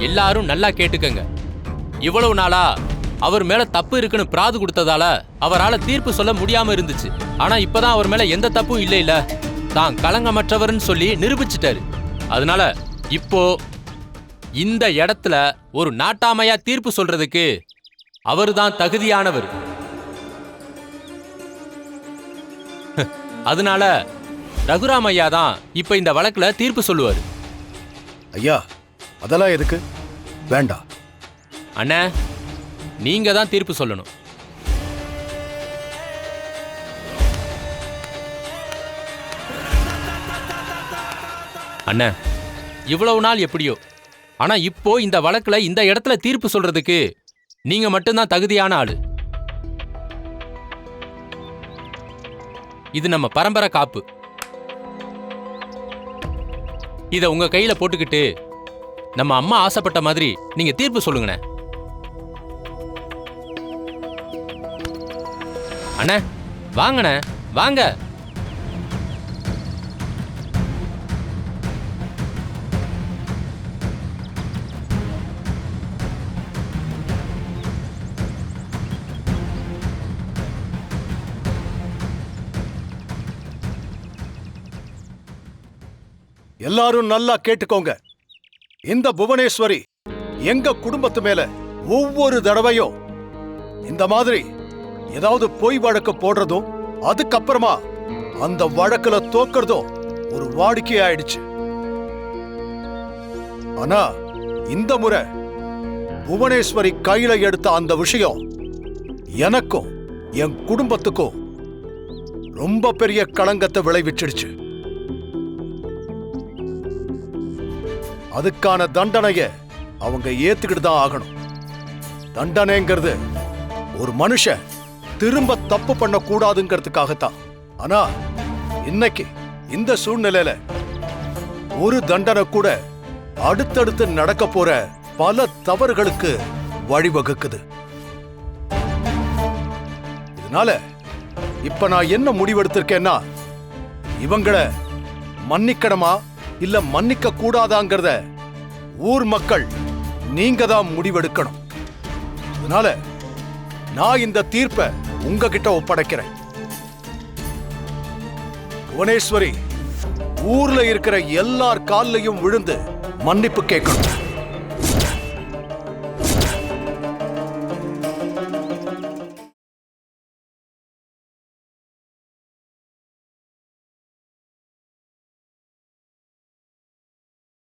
எல்லாரும் நல்லா கேட்டுக்கங்க. இவ்வளவு நாளா அவர் மேல தப்பு இருக்குன்னு பிராது கொடுத்ததால அவரால் தீர்ப்பு சொல்ல முடியாம இருந்துச்சு. ஆனா இப்பதான் அவர் மேல எந்த தப்பும் இல்ல தான் களங்கமற்றவர்னு சொல்லி நிரூபிச்சிட்டாரு. அதனால இப்போ இந்த இடத்துல ஒரு நாட்டாமையா தீர்ப்பு சொல்றதுக்கு அவர்தான் தகுதியானவர். அதனால ரகுராம் ஐயா தான் இப்ப இந்த வழக்குல தீர்ப்பு சொல்லுவாரு. ஐயா, அதெல்லாம் எதுக்கு? வேண்டாம். அண்ணா, நீங்க தான் தீர்ப்பு சொல்லணும். அண்ணா, இவ்வளவு நாள் எப்படியோ, ஆனா இப்போ இந்த வழக்குல இந்த இடத்துல தீர்ப்பு சொல்றதுக்கு நீங்க மட்டும்தான் தகுதியான ஆளு. இது நம்ம பரம்பரை காப்பு. இத உங்க கையில போட்டுக்கிட்டு நம்ம அம்மா ஆசைப்பட்ட மாதிரி நீங்க தீர்ப்பு சொல்லுங்கண்ணே. அண்ணே, வாங்கண்ணே, வாங்க. எல்லாரும் நல்லா கேட்டுக்கோங்க. இந்த புவனேஸ்வரி எங்க குடும்பத்து மேல ஒவ்வொரு தடவையும் இந்த மாதிரி ஏதாவது பொய் வழக்கு போடுறதும் அதுக்கப்புறமா அந்த வழக்குல தோக்கிறதும் ஒரு வாடிக்கையாயிடுச்சு. ஆனா இந்த முறை புவனேஸ்வரி கையில எடுத்த அந்த விஷயம் எனக்கும் என் குடும்பத்துக்கும் ரொம்ப பெரிய களங்கத்தை விளைவிச்சிடுச்சு. அதுக்கான தண்டனைய அவங்க ஏத்துக்கிட்டு தான் ஆகணும். தண்டனைங்கிறது ஒரு மனுஷன் திரும்ப தப்பு பண்ண கூடாதுங்கிறதுக்காகத்தான். ஆனா இன்னைக்கு இந்த சூழ்நிலையில ஒரு தண்டனை கூட அடுத்தடுத்து நடக்க போற பல தவறுகளுக்கு வழிவகுக்குது. இதனால இப்ப நான் என்ன முடிவெடுத்திருக்கேன்னா, இவங்களை மன்னிக்கணுமா இல்ல மன்னிக்க கூடாதாங்கிறத ஊர் மக்கள் நீங்க தான் முடிவெடுக்கணும். அதனால நான் இந்த தீர்ப்பை உங்ககிட்ட ஒப்படைக்கிறேன். புவனேஸ்வரி ஊர்ல இருக்கிற எல்லார் கால்லையும் விழுந்து மன்னிப்பு கேட்கணும்.